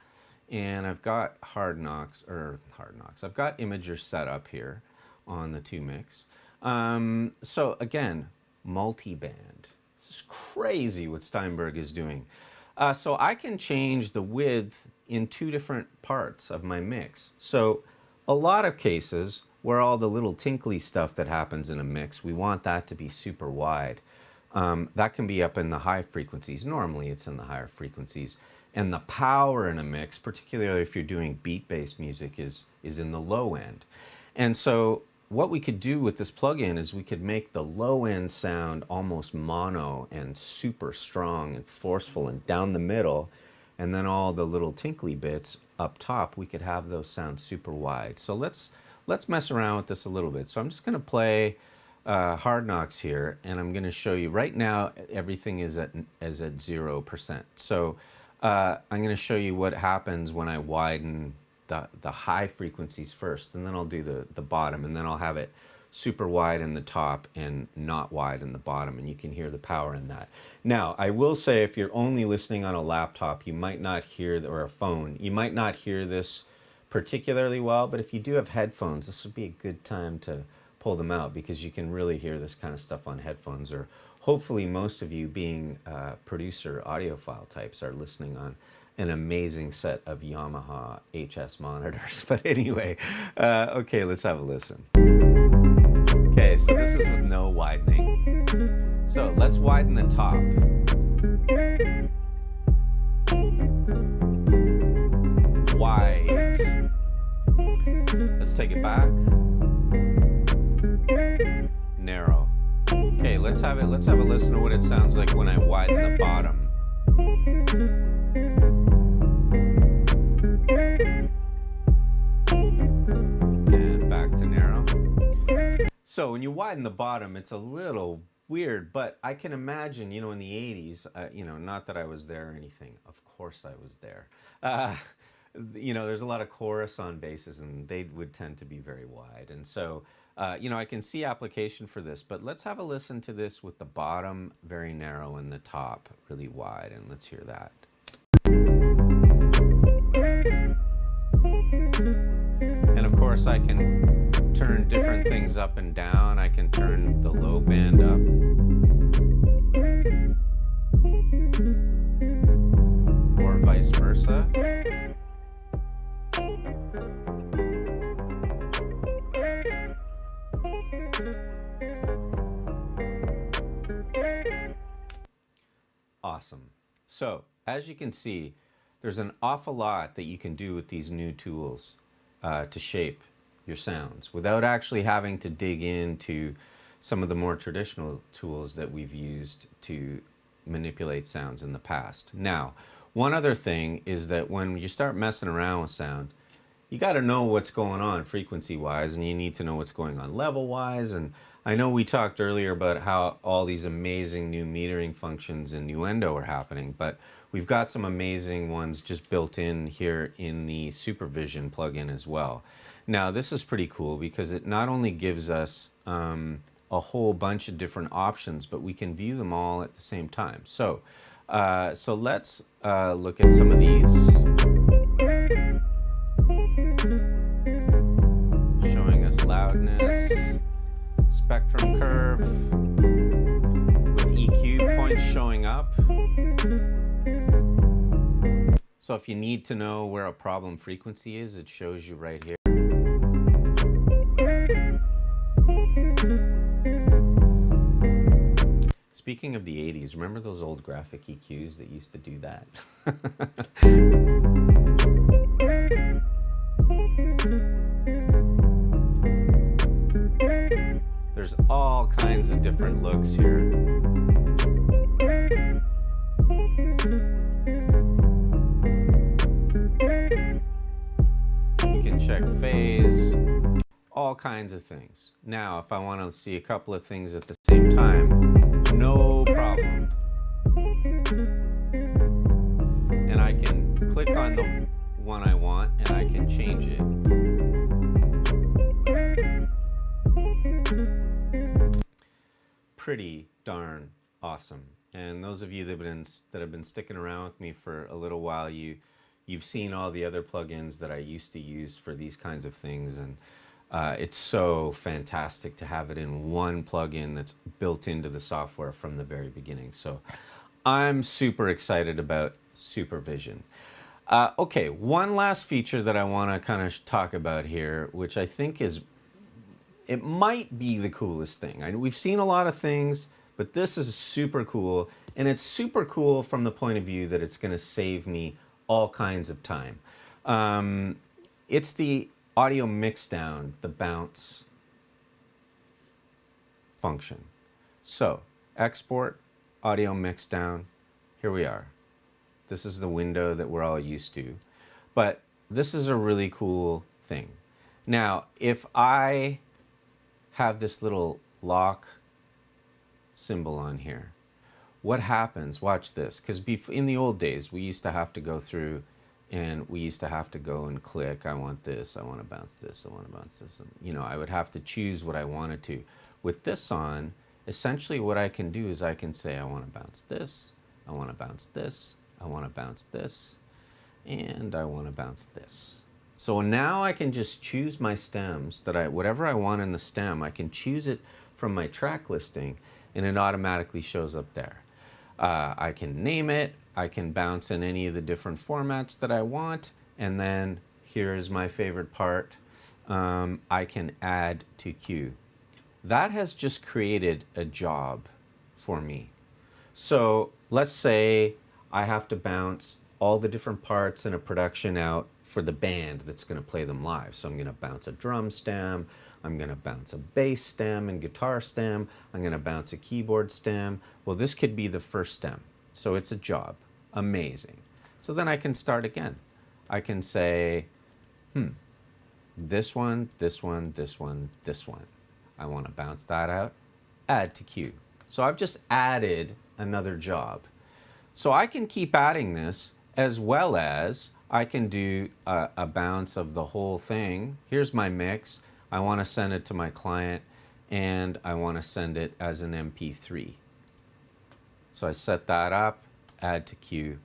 And I've got Hard Knocks. I've got Imager set up here on the 2 mix. So again, multi-band. This is crazy what Steinberg is doing. So I can change the width in 2 different parts of my mix. So a lot of cases where all the little tinkly stuff that happens in a mix, we want that to be super wide. That can be up in the high frequencies. Normally it's in the higher frequencies. And the power in a mix, particularly if you're doing beat-based music, is in the low end. And so what we could do with this plugin is we could make the low end sound almost mono and super strong and forceful and down the middle. And then all the little tinkly bits up top, we could have those sound super wide. So let's mess around with this a little bit. So I'm just going to play Hard Knocks here, and I'm going to show you right now everything is at 0%. So I'm going to show you what happens when I widen the high frequencies first, and then I'll do the bottom, and then I'll have it super wide in the top and not wide in the bottom, and you can hear the power in that. Now, I will say if you're only listening on a laptop, you might not hear, or a phone, you might not hear this particularly well, but if you do have headphones, this would be a good time to pull them out because you can really hear this kind of stuff on headphones, or hopefully most of you being producer audiophile types are listening on an amazing set of Yamaha HS monitors. But anyway, okay, let's have a listen. Okay, so this is with no widening. So let's widen the top. Wide. Let's take it back. Narrow. Okay, let's have a listen to what it sounds like when I widen the bottom. And back to narrow. So when you widen the bottom, it's a little weird, but I can imagine, you know, in the 80s, you know, not that I was there or anything. Of course I was there. You know, there's a lot of chorus on basses, and they would tend to be very wide. And so, you know, I can see application for this, but let's have a listen to this with the bottom very narrow and the top really wide, and let's hear that. And of course, I can turn different things up and down. I can turn the low band up. Or vice versa. Awesome. So, as you can see, there's an awful lot that you can do with these new tools to shape your sounds without actually having to dig into some of the more traditional tools that we've used to manipulate sounds in the past. Now, one other thing is that when you start messing around with sound, you got to know what's going on frequency-wise, and you need to know what's going on level-wise. And I know we talked earlier about how all these amazing new metering functions in Nuendo are happening, but we've got some amazing ones just built in here in the Supervision plugin as well. Now, this is pretty cool because it not only gives us a whole bunch of different options, but we can view them all at the same time. So, let's look at some of these. Showing us loudness, spectrum curve, with EQ points showing up. So if you need to know where a problem frequency is, it shows you right here. Speaking of the 80s, remember those old graphic EQs that used to do that? There's all kinds of different looks here. You can check phase, all kinds of things. Now, if I want to see a couple of things at the same time, no problem. And I can click on the one I want and I can change it. Pretty darn awesome. And those of you that have been sticking around with me for a little while, you've seen all the other plugins that I used to use for these kinds of things, and it's so fantastic to have it in one plugin that's built into the software from the very beginning. So I'm super excited about Supervision. Okay, one last feature that I want to kind of talk about here, which I think it might be the coolest thing. We've seen a lot of things, but this is super cool, and it's super cool from the point of view that it's going to save me all kinds of time. It's the audio mixdown, the bounce function. So, export, audio mixdown, here we are. This is the window that we're all used to, but this is a really cool thing. Now, if I have this little lock symbol on here, what happens? Watch this, because in the old days we used to have to go through and we used to have to go and click, I want this, I want to bounce this, I want to bounce this, and, you know, I would have to choose what I wanted to. With this on, essentially what I can do is I can say I want to bounce this, I want to bounce this, I want to bounce this, and I want to bounce this. So now I can just choose my stems, whatever I want in the stem, I can choose it from my track listing, and it automatically shows up there. I can name it, I can bounce in any of the different formats that I want, and then here is my favorite part, I can add to queue. That has just created a job for me. So let's say I have to bounce all the different parts in a production out for the band that's going to play them live. So I'm going to bounce a drum stem, I'm going to bounce a bass stem and guitar stem, I'm going to bounce a keyboard stem. Well, this could be the first stem. So it's a job. Amazing. So then I can start again. I can say, this one, this one, this one, this one. I want to bounce that out, add to queue. So I've just added another job. So I can keep adding this, as well as I can do a bounce of the whole thing. Here's my mix. I want to send it to my client, and I want to send it as an MP3. So I set that up, add to queue,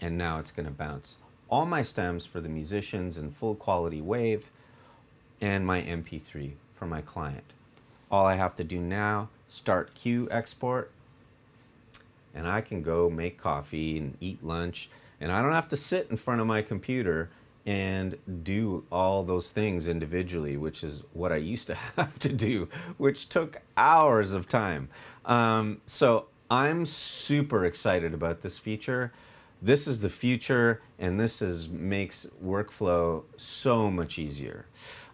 and now it's going to bounce all my stems for the musicians in full quality wave, and my MP3 for my client. All I have to do now, start queue export, and I can go make coffee and eat lunch, and I don't have to sit in front of my computer and do all those things individually, which is what I used to have to do, which took hours of time. So I'm super excited about this feature. This is the future, and this makes workflow so much easier.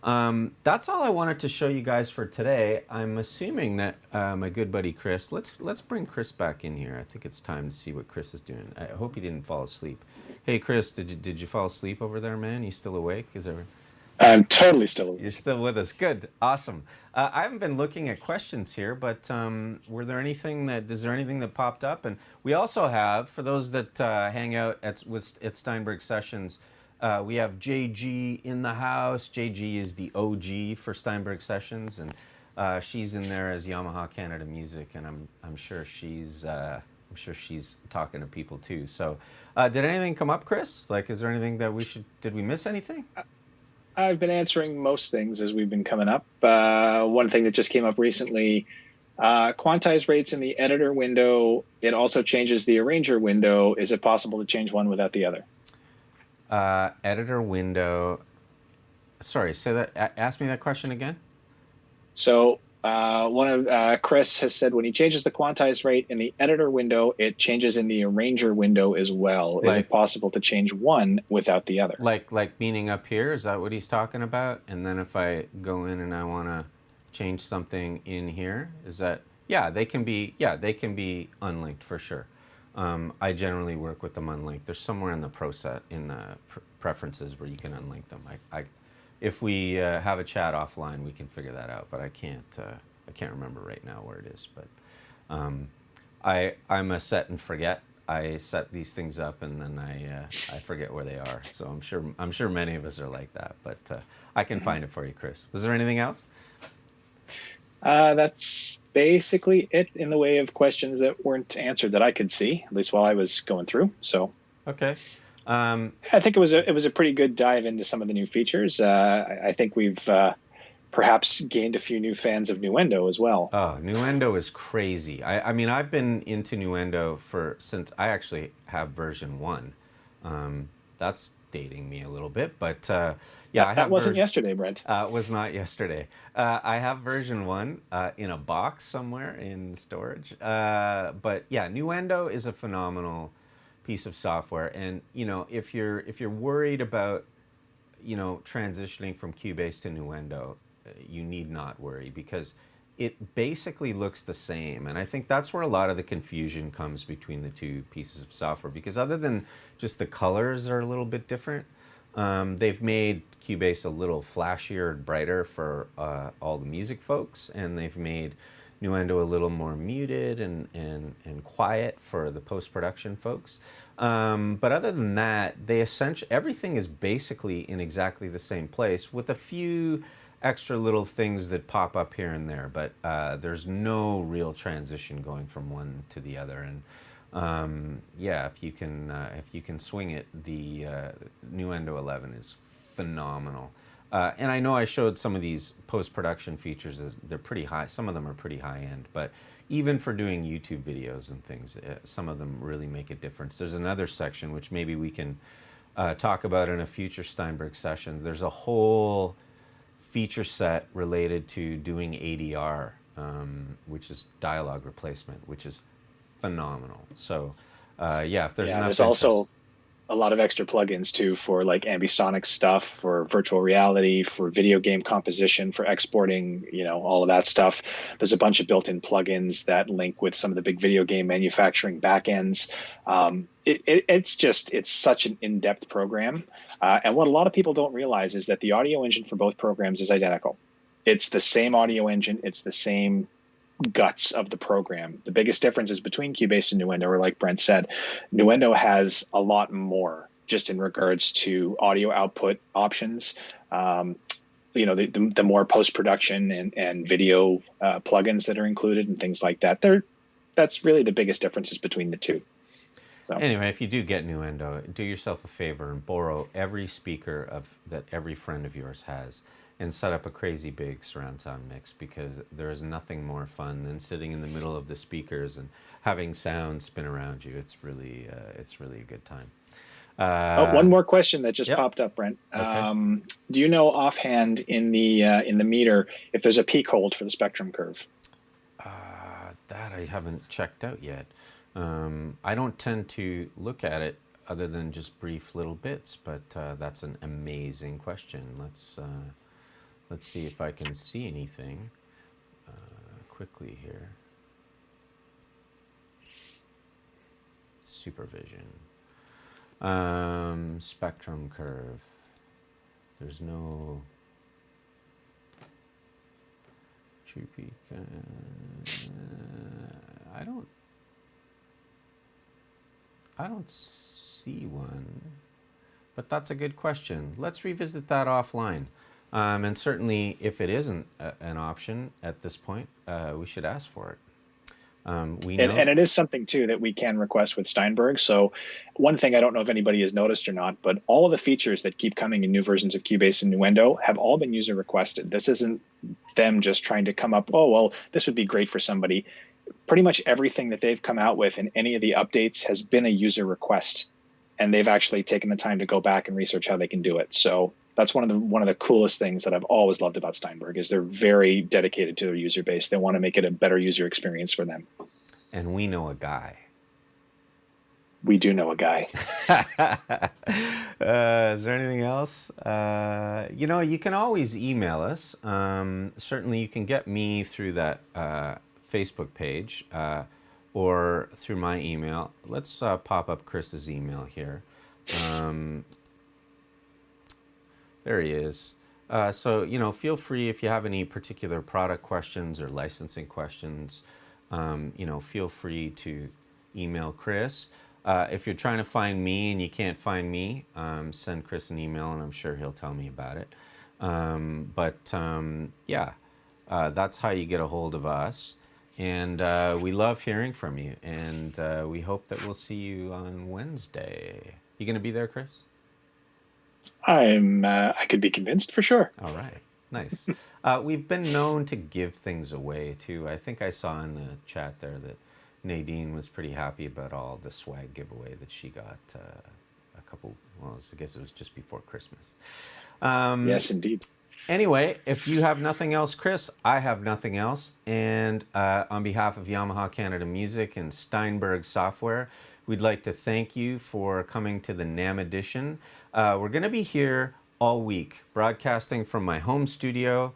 That's all I wanted to show you guys for today. I'm assuming that my good buddy Kris, let's bring Kris back in here. I think it's time to see what Kris is doing. I hope he didn't fall asleep. Hey Kris, did you fall asleep over there, man? You still awake? I'm totally still awake. You're still with us. Good, awesome. I haven't been looking at questions here, but is there anything that popped up? And we also have, for those that hang out at Steinberg Sessions, we have JG in the house. JG is the OG for Steinberg Sessions, and she's in there as Yamaha Canada Music, and I'm sure she's talking to people too. So, did anything come up, Kris? Like, is there anything that did we miss anything? I've been answering most things as we've been coming up. One thing that just came up recently, quantize rates in the editor window. It also changes the arranger window. Is it possible to change one without the other? Editor window. Sorry, say that. Ask me that question again. So Kris has said when he changes the quantize rate in the editor window, it changes in the arranger window as well. Is it possible to change one without the other? Like meaning up here? Is that what he's talking about? And then if I go in and I want to change something in here, is that? Yeah, they can be unlinked for sure. I generally work with them unlinked. There's somewhere in the preferences where you can unlink them. If we have a chat offline, we can figure that out. But I can't remember right now where it is. But I'm a set and forget. I set these things up and then I forget where they are. So I'm sure many of us are like that. But I can find it for you, Kris. Was there anything else? That's basically it in the way of questions that weren't answered that I could see, at least while I was going through. So okay. I think it was a pretty good dive into some of the new features. I think we've perhaps gained a few new fans of Nuendo as well. Oh, Nuendo is crazy. I mean, I've been into Nuendo since I actually have version 1. That's dating me a little bit, but yeah, that wasn't yesterday, Brent. Was not yesterday. I have version 1 in a box somewhere in storage. But yeah, Nuendo is a phenomenal piece of software, and if you're worried about transitioning from Cubase to Nuendo, you need not worry, because it basically looks the same. And I think that's where a lot of the confusion comes between the two pieces of software, because other than just the colors are a little bit different, they've made Cubase a little flashier and brighter for all the music folks, and they've made Nuendo a little more muted and quiet for the post-production folks. But other than that, everything is basically in exactly the same place, with a few extra little things that pop up here and there. But there's no real transition going from one to the other. And yeah, if you can swing it, the Nuendo 11 is phenomenal. And I know I showed some of these post-production features. They're pretty high. Some of them are pretty high-end, but even for doing YouTube videos and things, some of them really make a difference. There's another section, which maybe we can talk about in a future Steinberg session. There's a whole feature set related to doing ADR, which is dialogue replacement, which is phenomenal. So yeah, if there's enough there's also a lot of extra plugins too for like ambisonic stuff, for virtual reality, for video game composition, for exporting, all of that stuff. There's a bunch of built-in plugins that link with some of the big video game manufacturing backends. It's such an in-depth program. And what a lot of people don't realize is that the audio engine for both programs is identical. It's the same audio engine. It's the same guts of the program. The biggest differences between Cubase and Nuendo are, like Brent said, Nuendo has a lot more just in regards to audio output options. The more post-production and video plugins that are included and things like that. That's really the biggest differences between the two. So. Anyway, if you do get Nuendo, do yourself a favor and borrow every speaker that every friend of yours has and set up a crazy big surround sound mix, because there is nothing more fun than sitting in the middle of the speakers and having sound spin around you. It's really a good time. One more question that just yep. popped up, Brent. Okay. Do you know offhand in the meter if there's a peak hold for the spectrum curve? That I haven't checked out yet. I don't tend to look at it other than just brief little bits, but that's an amazing question. Let's see if I can see anything quickly here. Supervision. Spectrum curve. There's no true peak. I don't see one, but that's a good question. Let's revisit that offline. And certainly, if it isn't an option at this point, we should ask for it. And it is something too that we can request with Steinberg. So one thing, I don't know if anybody has noticed or not, but all of the features that keep coming in new versions of Cubase and Nuendo have all been user requested. This isn't them just trying to come up, oh, well, this would be great for somebody. Pretty much everything that they've come out with in any of the updates has been a user request, and they've actually taken the time to go back and research how they can do it. So that's one of the coolest things that I've always loved about Steinberg, is they're very dedicated to their user base. They want to make it a better user experience for them. And we know a guy. We do know a guy. Is there anything else? You can always email us. Certainly you can get me through that Facebook page or through my email. Let's pop up Kris's email here. There he is. So, feel free if you have any particular product questions or licensing questions, feel free to email Kris. If you're trying to find me and you can't find me, send Kris an email and I'm sure he'll tell me about it. That's how you get a hold of us. And we love hearing from you. And we hope that we'll see you on Wednesday. You going to be there, Kris? I could be convinced for sure. All right. Nice. We've been known to give things away too. I think I saw in the chat there that Nadine was pretty happy about all the swag giveaway that she got I guess it was just before Christmas. Yes, indeed. Anyway, if you have nothing else, Kris, I have nothing else. And on behalf of Yamaha Canada Music and Steinberg Software, we'd like to thank you for coming to the NAMM edition. We're going to be here all week, broadcasting from my home studio.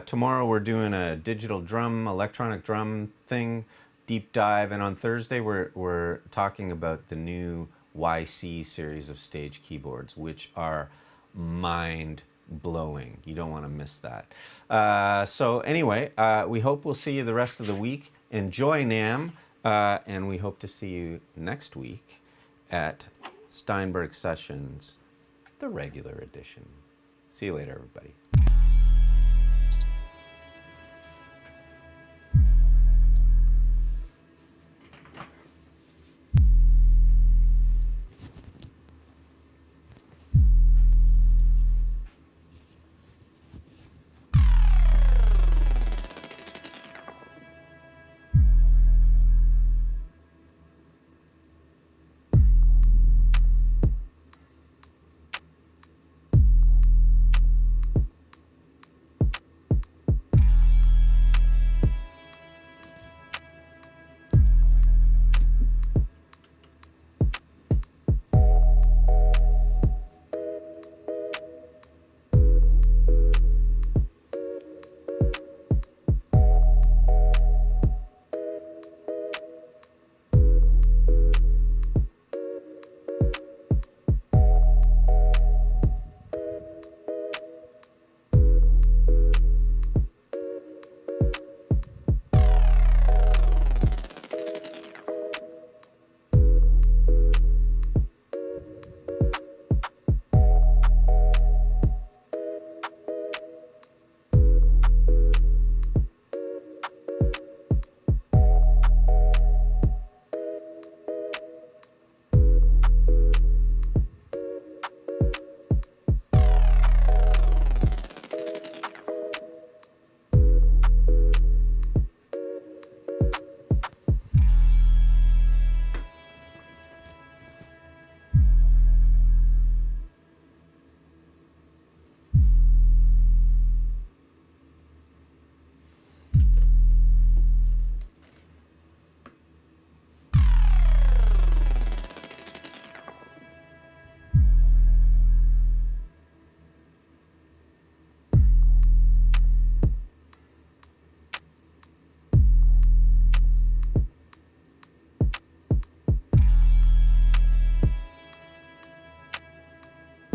Tomorrow we're doing a digital drum, electronic drum thing, deep dive. And on Thursday we're talking about the new YC series of stage keyboards, which are mind-blowing. You don't want to miss that. So anyway, we hope we'll see you the rest of the week. Enjoy NAMM, and we hope to see you next week at Steinberg Sessions, the regular edition. See you later, everybody.